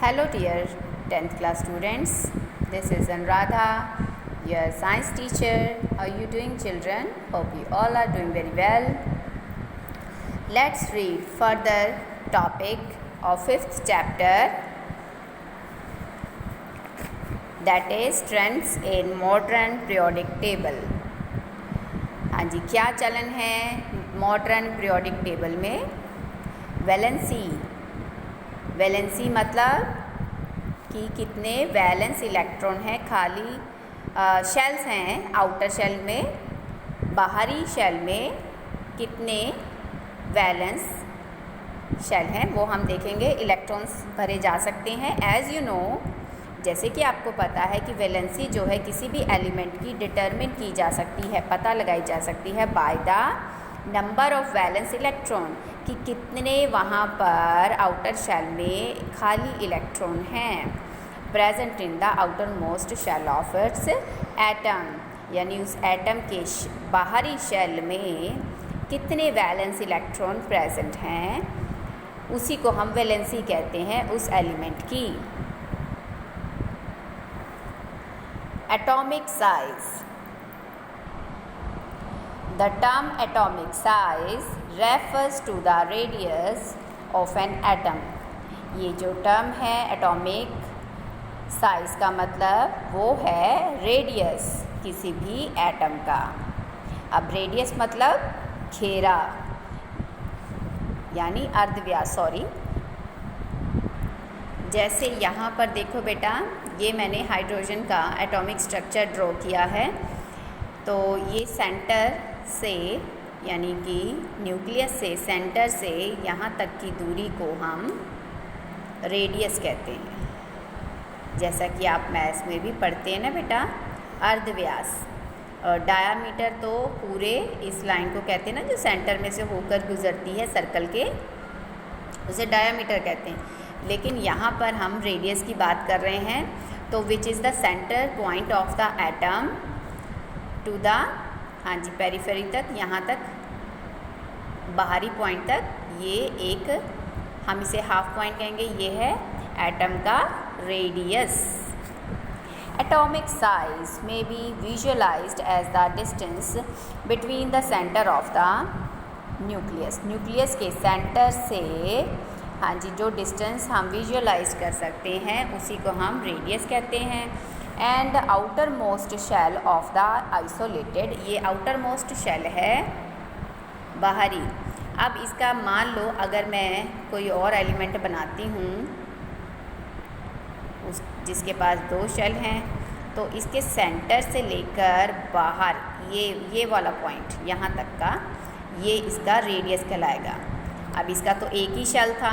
Hello dear 10th class students, this is Anuradha, your science teacher. How are you doing children? Hope you all are doing very well. Let's read further topic of 5th chapter, that is trends in modern periodic table. हाँ जी, क्या चलन है modern periodic table में? Valency मतलब कि कितने valence electron हैं, खाली शेल्स हैं आउटर शेल में, बाहरी शेल में कितने वैलेंस शेल हैं वो हम देखेंगे। इलेक्ट्रॉन्स भरे जा सकते हैं एज यू नो, जैसे कि आपको पता है कि वैलेंसी जो है किसी भी एलिमेंट की डिटरमिन की जा सकती है, पता लगाई जा सकती है by the number of valence electron, कि कितने वहाँ पर आउटर शेल में खाली इलेक्ट्रॉन हैं present in the outer most shell of its atom, यानी उस एटम के बाहरी शेल में कितने वैलेंस इलेक्ट्रॉन प्रेजेंट हैं, उसी को हम वैलेंसी कहते हैं उस एलिमेंट की। Atomic size. The term atomic size refers to the radius of an atom. ये जो टर्म है एटॉमिक साइज का मतलब वो है रेडियस किसी भी एटम का। अब रेडियस मतलब घेरा यानी अर्धव्यास, जैसे यहाँ पर देखो बेटा, ये मैंने हाइड्रोजन का एटॉमिक स्ट्रक्चर ड्रॉ किया है। तो ये सेंटर से यानी कि न्यूक्लियस से सेंटर से यहाँ तक की दूरी को हम रेडियस कहते हैं। जैसा कि आप मैथ्स में भी पढ़ते हैं ना बेटा, अर्धव्यास। और डायामीटर तो पूरे इस लाइन को कहते हैं ना, जो सेंटर में से होकर गुजरती है सर्कल के, उसे डायामीटर कहते हैं। लेकिन यहाँ पर हम रेडियस की बात कर रहे हैं, तो which is the centre point of the atom to the, हाँ जी, पेरिफेरी तक, यहाँ तक बाहरी पॉइंट तक, ये एक हम इसे हाफ पॉइंट कहेंगे, ये है एटम का रेडियस। एटॉमिक साइज में be visualised as the distance between the centre of the nucleus. Nucleus के सेंटर से, हाँ जी, जो डिस्टेंस हम विजुअलाइज कर सकते हैं उसी को हम रेडियस कहते हैं। And outer most shell of the isolated, ये आउटर मोस्ट शेल है बाहरी। अब इसका मान लो अगर मैं कोई और एलिमेंट बनाती हूँ उस जिसके पास दो शेल हैं, तो इसके सेंटर से लेकर बाहर ये वाला पॉइंट यहाँ तक का, ये इसका रेडियस कहलाएगा। अब इसका तो एक ही शेल था,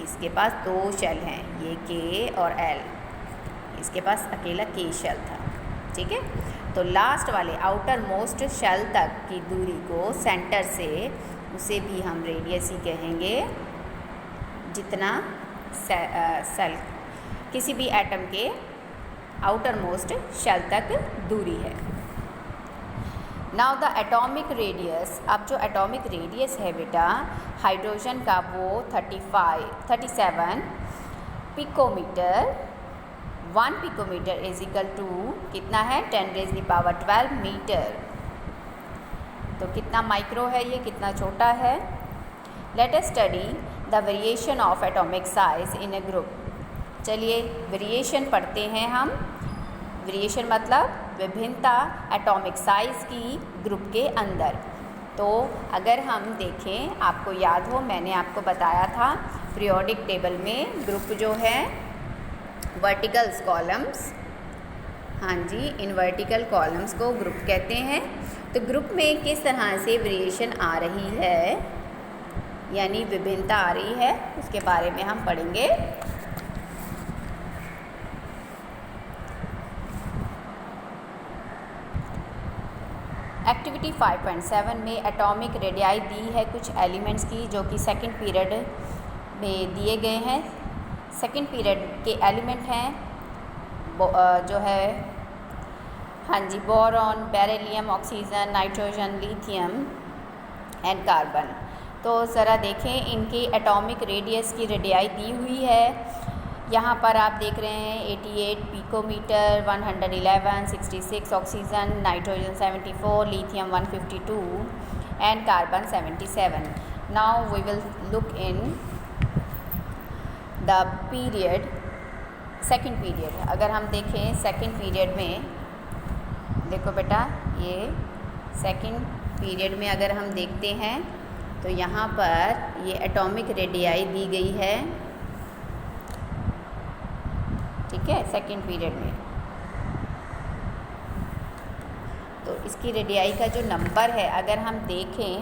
इसके पास दो शेल हैं, ये के और एल, इसके पास अकेला के शेल था, ठीक है। तो लास्ट वाले आउटर मोस्ट शेल तक की दूरी को सेंटर से, उसे भी हम रेडियस ही कहेंगे, जितना सेल किसी भी एटम के आउटर मोस्ट शेल तक दूरी है। नाउ द एटॉमिक रेडियस, अब जो एटॉमिक रेडियस है बेटा हाइड्रोजन का, वो 37 picometre, 1 picometre is equal to कितना है, 10⁻12 मीटर। तो कितना माइक्रो है ये, कितना छोटा है। Let us study the variation of atomic size in A group. चलिए वेरिएशन पढ़ते हैं हम। वेरिएशन मतलब विभिन्नता एटॉमिक साइज़ की ग्रुप के अंदर। तो अगर हम देखें, आपको याद हो मैंने आपको बताया था पीरियोडिक टेबल में ग्रुप जो है वर्टिकल्स कॉलम्स, हाँ जी, इन वर्टिकल कॉलम्स को ग्रुप कहते हैं। तो ग्रुप में किस तरह से वेरिएशन आ रही है, यानी विभिन्नता आ रही है, उसके बारे में हम पढ़ेंगे। एक्टिविटी 5.7 में एटॉमिक रेडियाई दी है कुछ एलिमेंट्स की, जो कि सेकंड पीरियड में दिए गए हैं। सेकंड पीरियड के एलिमेंट हैं जो है, हाँ जी, boron, beryllium, oxygen, nitrogen, lithium and carbon. तो ज़रा देखें, इनकी एटॉमिक रेडियस की रेडियाई दी हुई है। यहाँ पर आप देख रहे हैं 88 picometer, 111, 66 oxygen, nitrogen 74, lithium 152 and carbon 77. Now we will look in the period, second period. अगर हम देखें सेकंड पीरियड में, देखो बेटा ये सेकंड पीरियड में अगर हम देखते हैं तो यहाँ पर ये एटॉमिक रेडियाई दी गई है, ठीक है, सेकंड पीरियड में. तो इसकी रेडियाई का जो नंबर है अगर हम देखें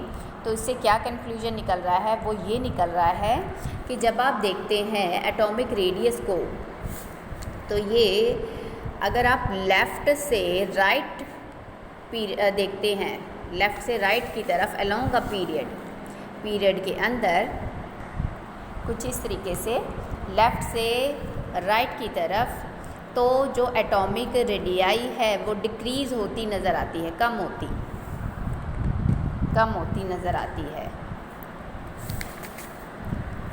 तो इससे क्या कंक्लूजन निकल रहा है, वो ये निकल रहा है कि जब आप देखते हैं एटॉमिक रेडियस को, तो ये अगर आप लेफ़्ट से राइट देखते हैं, लेफ़्ट से राइट की तरफ अलोंग अ पीरियड के अंदर कुछ इस तरीके से लेफ़्ट से राइट की तरफ, तो जो एटॉमिक रेडियाई है वो डिक्रीज़ होती नज़र आती है, कम होती नज़र आती है.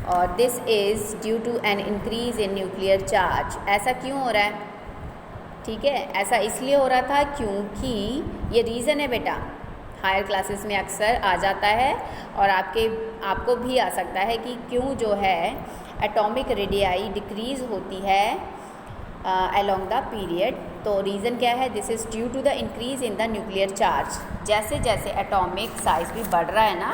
और this is due to an increase in nuclear charge. ऐसा क्यों हो रहा है? ठीक है, ऐसा इसलिए हो रहा था क्योंकि ये रीज़न है बेटा, हायर क्लासेस में अक्सर आ जाता है और आपको भी आ सकता है कि क्यों जो है एटॉमिक रेडियाई डिक्रीज़ होती है अलोंग द पीरियड. तो रीज़न क्या है? This is due to the increase in the nuclear charge. जैसे जैसे एटॉमिक साइज़ भी बढ़ रहा है ना,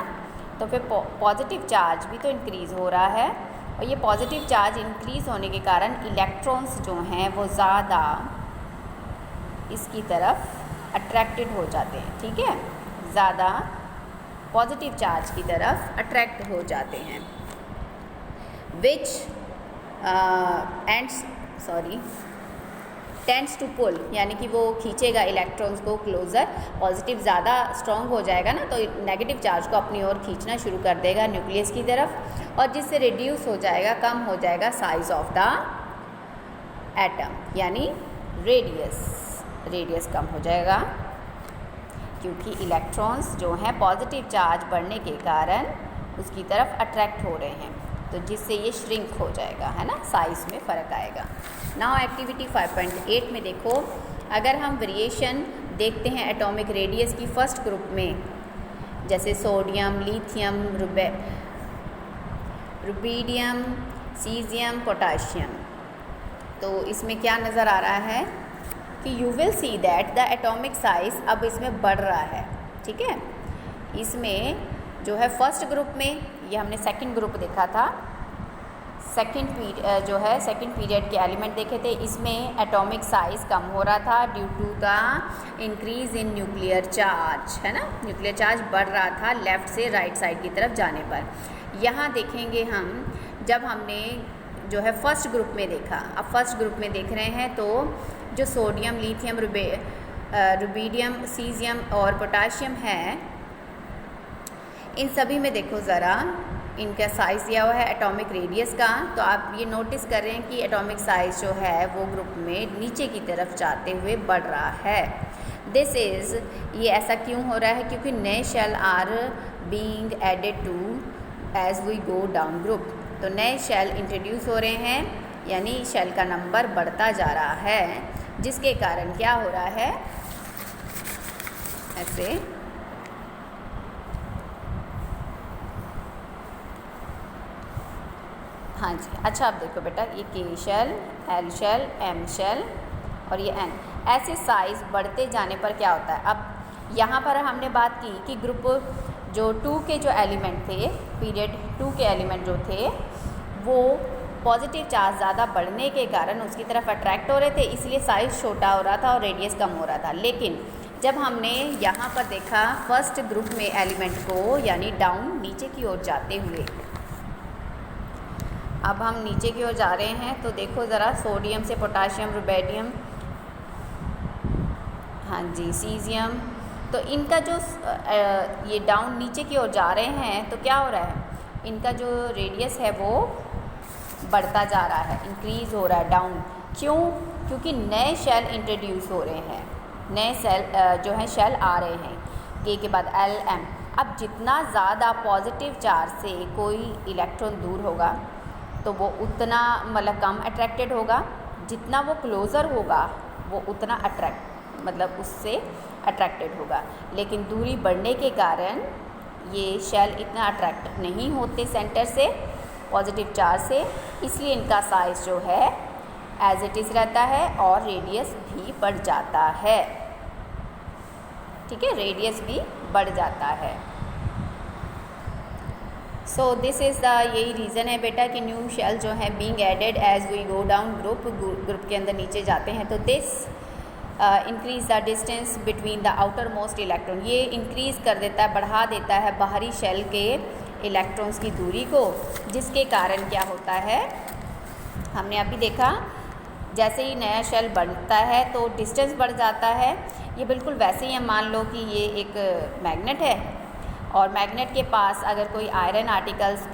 तो फिर पॉजिटिव चार्ज भी तो इंक्रीज़ हो रहा है, और ये पॉजिटिव चार्ज इंक्रीज़ होने के कारण इलेक्ट्रॉन्स जो हैं वो ज़्यादा इसकी तरफ अट्रैक्टेड हो जाते हैं. ठीक है, ज़्यादा पॉजिटिव चार्ज की तरफ अट्रैक्ट हो जाते हैं. विच टेंड्स टू पुल, यानी कि वो खींचेगा इलेक्ट्रॉन्स को क्लोज़र. पॉजिटिव ज़्यादा स्ट्रॉन्ग हो जाएगा ना, तो नेगेटिव चार्ज को अपनी ओर खींचना शुरू कर देगा न्यूक्लियस की तरफ, और जिससे रिड्यूस हो जाएगा, कम हो जाएगा साइज़ ऑफ द एटम, यानी रेडियस कम हो जाएगा, क्योंकि इलेक्ट्रॉन्स जो हैं पॉजिटिव चार्ज बढ़ने के कारण उसकी तरफ अट्रैक्ट हो रहे हैं, तो जिससे ये श्रिंक हो जाएगा, है ना, साइज़ में फ़र्क आएगा. नाउ एक्टिविटी 5.8 में देखो, अगर हम वेरिएशन देखते हैं एटॉमिक रेडियस की फर्स्ट ग्रुप में, जैसे sodium, lithium, rubidium, caesium, potassium, तो इसमें क्या नज़र आ रहा है कि you will see that the atomic size अब इसमें बढ़ रहा है. ठीक है, इसमें जो है फर्स्ट ग्रुप में, ये हमने सेकंड ग्रुप देखा था, सेकंड पीरियड के एलिमेंट देखे थे, इसमें एटॉमिक साइज़ कम हो रहा था due to the increase in nuclear charge, है ना, न्यूक्लियर चार्ज बढ़ रहा था लेफ़्ट से राइट साइड की तरफ जाने पर. यहाँ देखेंगे हम, जब हमने जो है फर्स्ट ग्रुप में देखा, अब फर्स्ट ग्रुप में देख रहे हैं, तो जो सोडियम, लिथियम, रुबीडियम, सीजियम और पोटाशियम है, इन सभी में देखो ज़रा इनका साइज़ दिया हुआ है एटॉमिक रेडियस का. तो आप ये नोटिस कर रहे हैं कि एटॉमिक साइज़ जो है वो ग्रुप में नीचे की तरफ जाते हुए बढ़ रहा है. दिस इज़, ये ऐसा क्यों हो रहा है? क्योंकि नए shell are being added to as we go down group. तो नए शेल इंट्रोड्यूस हो रहे हैं, यानी शेल का नंबर बढ़ता जा रहा है, जिसके कारण क्या हो रहा है, ऐसे हाँ जी. अच्छा, अब देखो बेटा, ये K shell, L shell, M shell और ये एन, ऐसे साइज़ बढ़ते जाने पर क्या होता है. अब यहाँ पर हमने बात की कि ग्रुप जो 2 के जो एलिमेंट थे, पीरियड 2 के एलिमेंट जो थे, वो पॉजिटिव चार्ज ज़्यादा बढ़ने के कारण उसकी तरफ अट्रैक्ट हो रहे थे, इसलिए साइज़ छोटा हो रहा था और रेडियस कम हो रहा था. लेकिन जब हमने यहाँ पर देखा फर्स्ट ग्रुप में एलिमेंट को, यानी डाउन, नीचे की ओर जाते हुए, अब हम नीचे की ओर जा रहे हैं, तो देखो ज़रा, सोडियम से पोटाशियम, रुबीडियम, हाँ जी, सीजियम, तो इनका जो ये डाउन नीचे की ओर जा रहे हैं, तो क्या हो रहा है, इनका जो रेडियस है वो बढ़ता जा रहा है, इंक्रीज़ हो रहा है डाउन. क्यों? क्योंकि नए शेल इंट्रोड्यूस हो रहे हैं, नए सेल जो है शेल आ रहे हैं, के के बाद एल, एम. अब जितना ज़्यादा पॉजिटिव चार्ज से कोई इलेक्ट्रॉन दूर होगा, तो वो उतना मतलब कम अट्रैक्टेड होगा, जितना वो क्लोज़र होगा वो उतना उससे अट्रैक्टेड होगा। लेकिन दूरी बढ़ने के कारण ये शेल इतना अट्रैक्ट नहीं होते सेंटर से, पॉजिटिव चार्ज से, इसलिए इनका साइज़ जो है एज इट इज़ रहता है और रेडियस भी बढ़ जाता है। ठीक है, रेडियस भी बढ़ जाता है। सो दिस इज़ द यही रीज़न है बेटा कि न्यू शेल जो है being added as we go down group के अंदर नीचे जाते हैं तो this increase the distance between the outer most electron, ये इंक्रीज़ कर देता है, बढ़ा देता है बाहरी शेल के इलेक्ट्रॉन्स की दूरी को, जिसके कारण क्या होता है, हमने अभी देखा जैसे ही नया शेल बनता है तो डिस्टेंस बढ़ जाता है। ये बिल्कुल वैसे ही हम मान लो कि ये एक मैग्नेट है और मैग्नेट के पास अगर कोई आयरन आर्टिकल्स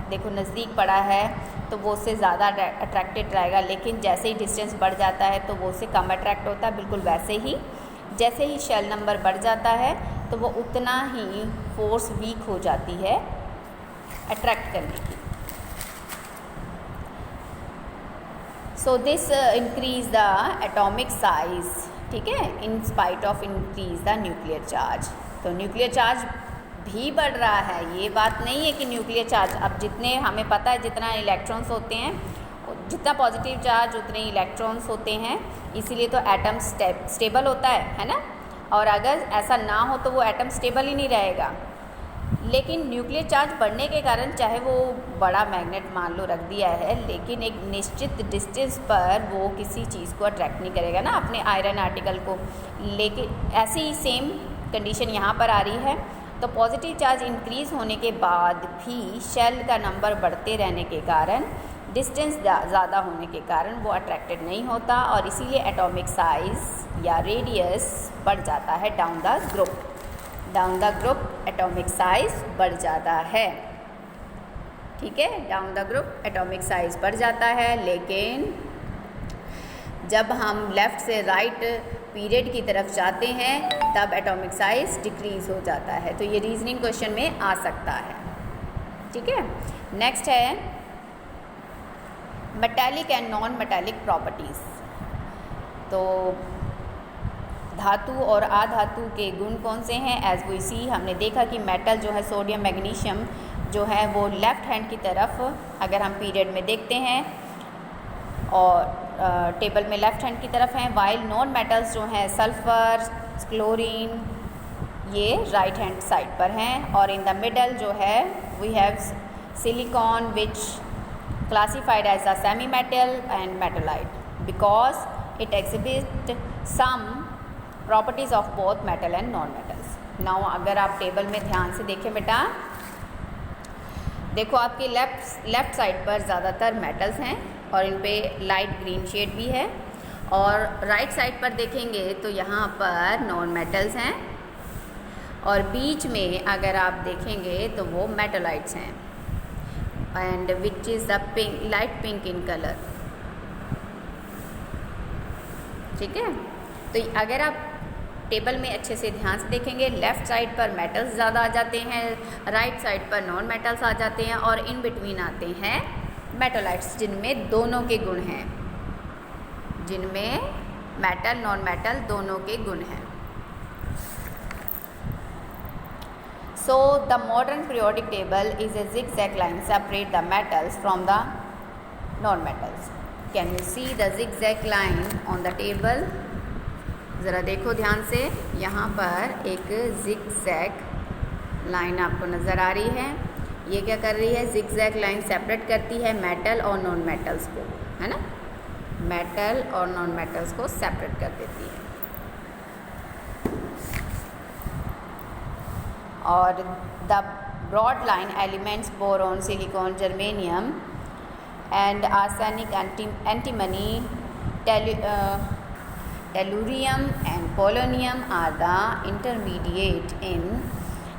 देखो नज़दीक पड़ा है तो वो उससे ज़्यादा अट्रैक्टेड रहेगा, लेकिन जैसे ही डिस्टेंस बढ़ जाता है तो वो उससे कम अट्रैक्ट होता है। बिल्कुल वैसे ही जैसे ही शेल नंबर बढ़ जाता है तो वो उतना ही फोर्स वीक हो जाती है अट्रैक्ट करने की। So this increase the atomic size, ठीक है, in spite of increase the nuclear charge. तो न्यूक्लियर चार्ज भी बढ़ रहा है, ये बात नहीं है कि न्यूक्लियर चार्ज, अब जितने हमें पता है जितना इलेक्ट्रॉन्स होते हैं, जितना पॉजिटिव चार्ज उतने इलेक्ट्रॉन्स होते हैं, इसीलिए तो एटम स्टेबल होता है ना। और अगर ऐसा ना हो तो वो एटम स्टेबल ही नहीं रहेगा। लेकिन न्यूक्लियर चार्ज बढ़ने के कारण चाहे वो बड़ा मैग्नेट मान लो रख दिया है, लेकिन एक निश्चित डिस्टेंस पर वो किसी चीज़ को अट्रैक्ट नहीं करेगा ना, अपने आयरन आर्टिकल को। लेकिन ऐसी ही सेम कंडीशन यहाँ पर आ रही है। तो पॉजिटिव चार्ज इंक्रीज़ होने के बाद भी शेल का नंबर बढ़ते रहने के कारण, डिस्टेंस ज़्यादा होने के कारण वो अट्रैक्टेड नहीं होता और इसीलिए एटॉमिक साइज़ या रेडियस बढ़ जाता है down the group atomic size बढ़ जाता है। ठीक है, down the group atomic size बढ़ जाता है। लेकिन जब हम लेफ़्ट से राइट पीरियड की तरफ जाते हैं तब एटॉमिक साइज़ डिक्रीज़ हो जाता है। तो ये रीजनिंग क्वेश्चन में आ सकता है। ठीक है, नेक्स्ट है metallic and non metallic properties. तो धातु और अधातु के गुण कौन से हैं? एज वी सी, हमने देखा कि मेटल जो है सोडियम मैग्नीशियम जो है वो लेफ़्ट हैंड की तरफ अगर हम पीरियड में देखते हैं और टेबल में लेफ़्ट हैंड की तरफ हैं, वाइल नॉन मेटल्स जो हैं सल्फ़र, क्लोरीन, ये राइट हैंड साइड पर हैं। और इन द मिडल जो है we have silicon which classified as a semi metal and metalloid because it exhibit some properties of both metal and non metals. Now अगर आप table में ध्यान से देखें बेटा, देखो आपके लेफ़्ट साइड पर ज़्यादातर मेटल्स हैं और इन पे लाइट ग्रीन शेड भी है, और राइट साइड पर देखेंगे तो यहाँ पर नॉन मेटल्स हैं और बीच में अगर आप देखेंगे तो वो मेटलाइट्स हैं and which is the pink, light pink in colour. ठीक है, तो अगर आप टेबल में अच्छे से ध्यान से देखेंगे, लेफ़्ट साइड पर मेटल्स ज़्यादा आ जाते हैं, राइट साइड पर नॉन मेटल्स आ जाते हैं और इन बिटवीन आते हैं मेटलाइट्स जिनमें दोनों के गुण हैं, जिनमें मेटल नॉन मेटल दोनों के गुण हैं। So the modern periodic table is a zigzag line separate the metals from the non metals. Can you see the zigzag line on the table? ज़रा देखो ध्यान से, यहाँ पर एक zigzag लाइन आपको नज़र आ रही है। ये क्या कर रही है? zigzag लाइन सेपरेट करती है मेटल और नॉन मेटल्स को, है ना, मेटल और नॉन मेटल्स को सेपरेट कर देती है। और the borderline elements boron, silicon, germanium and arsenic, antimony, tellurium and polonium are the intermediate in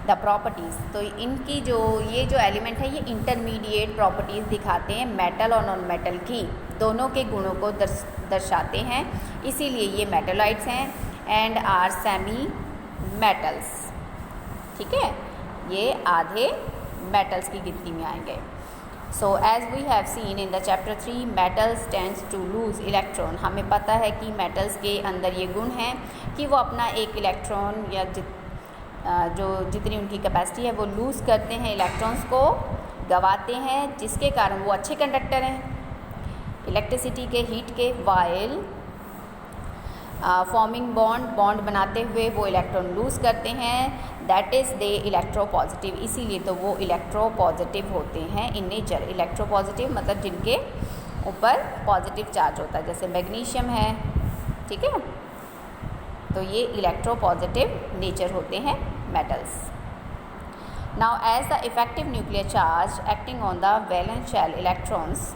the properties. तो इनकी जो ये जो एलिमेंट है ये इंटरमीडिएट प्रॉपर्टीज़ दिखाते हैं मेटल और नॉन मेटल की, दोनों के गुणों को दर्शाते हैं, इसीलिए ये मेटलाइट्स हैं एंड आर सेमी मेटल्स। ठीक है, ये आधे मेटल्स की गिनती में आएंगे। So as we have seen in the chapter 3 metals tends to lose electron, हमें पता है कि मेटल्स के अंदर ये गुण है कि वो अपना एक इलेक्ट्रॉन या जितनी उनकी कैपेसिटी है वो लूज़ करते हैं, इलेक्ट्रॉन्स को गंवाते हैं, जिसके कारण वो अच्छे कंडक्टर हैं इलेक्ट्रिसिटी के, हीट के। वाइल फॉर्मिंग बॉन्ड बनाते हुए वो इलेक्ट्रॉन लूज़ करते हैं, दैट इज़ दे इलेक्ट्रोपॉजिटिव, इसीलिए तो वो इलेक्ट्रोपॉजिटिव होते हैं इन नेचर। इलेक्ट्रोपॉजिटिव मतलब जिनके ऊपर पॉजिटिव चार्ज होता है, जैसे मैग्नीशियम है, ठीक है, तो ये इलेक्ट्रोपॉजिटिव नेचर होते हैं metals. Now as the effective nuclear charge acting on the valence shell electrons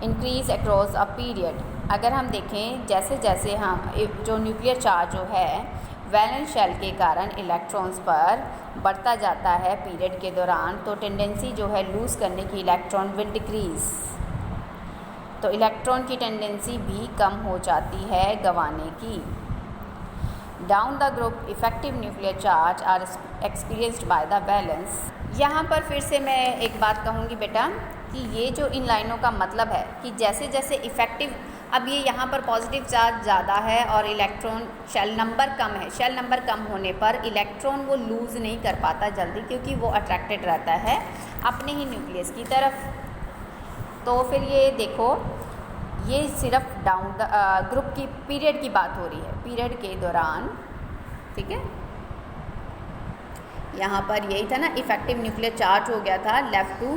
increase across a period, अगर हम देखें जैसे जैसे हम जो न्यूक्लियर चार्ज जो है वैलेंस शेल के कारण इलेक्ट्रॉन्स पर बढ़ता जाता है पीरियड के दौरान, तो टेंडेंसी जो है लूज़ करने की इलेक्ट्रॉन विल डिक्रीज़, तो इलेक्ट्रॉन की टेंडेंसी भी कम हो जाती है गंवाने की। Down the group effective nuclear charge are experienced by the valence. यहाँ पर फिर से मैं एक बात कहूँगी बेटा कि ये जो इन लाइनों का मतलब है कि जैसे जैसे इफ़ेक्टिव, अब ये यहाँ पर पॉजिटिव चार्ज ज़्यादा है और इलेक्ट्रॉन शेल नंबर कम है, शेल नंबर कम होने पर इलेक्ट्रॉन वो लूज़ नहीं कर पाता जल्दी, क्योंकि वो अट्रैक्टेड रहता है अपने ही न्यूक्लियस की तरफ। तो फिर ये देखो, ये सिर्फ डाउन द ग्रुप की पीरियड की बात हो रही है, पीरियड के दौरान, ठीक है। यहाँ पर यही था ना, इफ़ेक्टिव न्यूक्लियर चार्ज हो गया था left to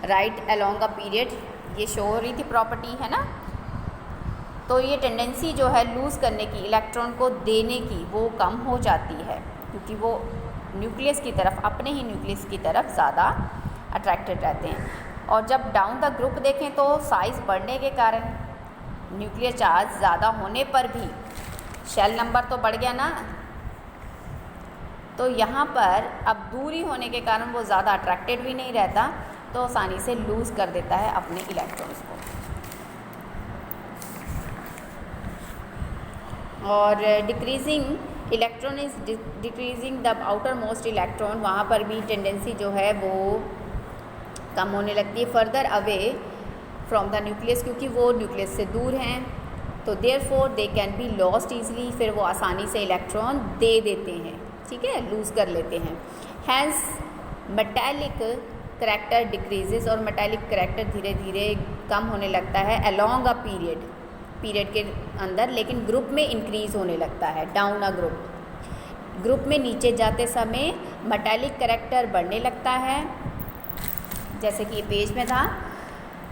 right along a period, ये शो हो रही थी प्रॉपर्टी, है ना। तो ये टेंडेंसी जो है लूज़ करने की, इलेक्ट्रॉन को देने की, वो कम हो जाती है, क्योंकि वो न्यूक्लियस की तरफ, अपने ही न्यूक्लियस की तरफ ज़्यादा अट्रैक्टेड रहते हैं। और जब डाउन द ग्रुप देखें तो साइज़ बढ़ने के कारण, न्यूक्लियर चार्ज ज़्यादा होने पर भी शेल नंबर तो बढ़ गया ना, तो यहाँ पर अब दूरी होने के कारण वो ज़्यादा अट्रैक्टेड भी नहीं रहता, तो आसानी से लूज़ कर देता है अपने इलेक्ट्रॉन्स को। और decreasing electron is decreasing the outer most electron, वहाँ पर भी टेंडेंसी जो है वो कम होने लगती है, further away from the nucleus, क्योंकि वो न्यूक्लियस से दूर हैं, तो therefore they can be lost easily, फिर वो आसानी से इलेक्ट्रॉन दे देते हैं, ठीक है, लूज़ कर लेते हैं। हैंस मेटालिक करैक्टर डिक्रीजेस, और मेटालिक करैक्टर धीरे धीरे कम होने लगता है अलोंग अ पीरियड के अंदर, लेकिन ग्रुप में इंक्रीज़ होने लगता है। डाउन अ ग्रुप में नीचे जाते समय मेटालिक करैक्टर बढ़ने लगता है, जैसे कि पेज में था।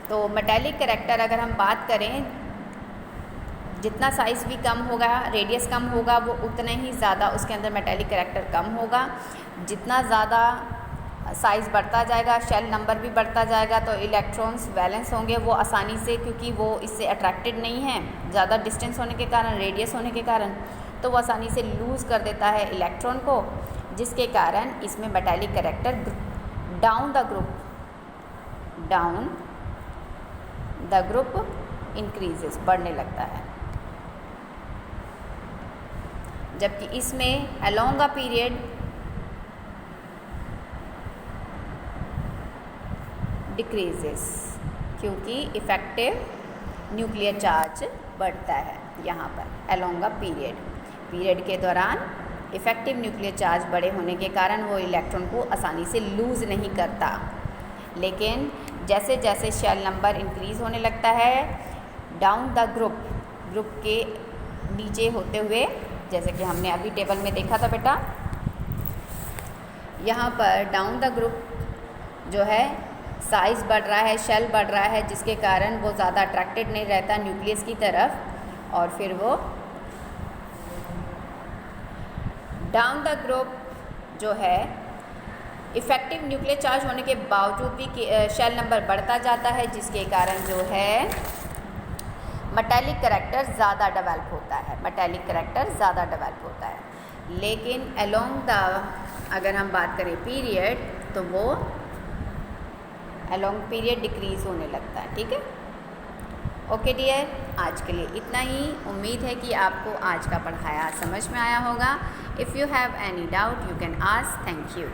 तो मेटालिक करैक्टर अगर हम बात करें, जितना साइज़ भी कम होगा, रेडियस कम होगा, वो उतना ही ज़्यादा उसके अंदर मेटालिक करैक्टर कम होगा। जितना ज़्यादा साइज़ बढ़ता जाएगा, शेल नंबर भी बढ़ता जाएगा, तो इलेक्ट्रॉन्स वैलेंस होंगे वो आसानी से, क्योंकि वो इससे अट्रैक्टेड नहीं है, ज़्यादा डिस्टेंस होने के कारण, रेडियस होने के कारण, तो वो आसानी से लूज़ कर देता है इलेक्ट्रॉन को, जिसके कारण इसमें metallic character down the group increases, बढ़ने लगता है, जबकि इसमें अलोंग अ पीरियड डिक्रीजेस, क्योंकि इफ़ेक्टिव न्यूक्लियर चार्ज बढ़ता है यहाँ पर अलोंग अ पीरियड के दौरान। इफ़ेक्टिव न्यूक्लियर चार्ज बड़े होने के कारण वो इलेक्ट्रॉन को आसानी से लूज़ नहीं करता, लेकिन जैसे जैसे शेल नंबर इंक्रीज़ होने लगता है डाउन द ग्रुप के नीचे होते हुए, जैसे कि हमने अभी टेबल में देखा था बेटा, यहाँ पर डाउन द ग्रुप जो है साइज़ बढ़ रहा है, शेल बढ़ रहा है, जिसके कारण वो ज़्यादा अट्रैक्टेड नहीं रहता न्यूक्लियस की तरफ, और फिर वो डाउन द ग्रुप जो है इफ़ेक्टिव न्यूक्लियर चार्ज होने के बावजूद भी शेल नंबर बढ़ता जाता है, जिसके कारण जो है मेटालिक करैक्टर ज़्यादा डेवलप होता है। लेकिन अलोंग द, अगर हम बात करें पीरियड, तो वो अलोंग पीरियड डिक्रीज़ होने लगता है, ठीक है। ओके डियर, आज के लिए इतना ही। उम्मीद है कि आपको आज का पढ़ाया समझ में आया होगा। If you have any doubt you can ask. Thank you.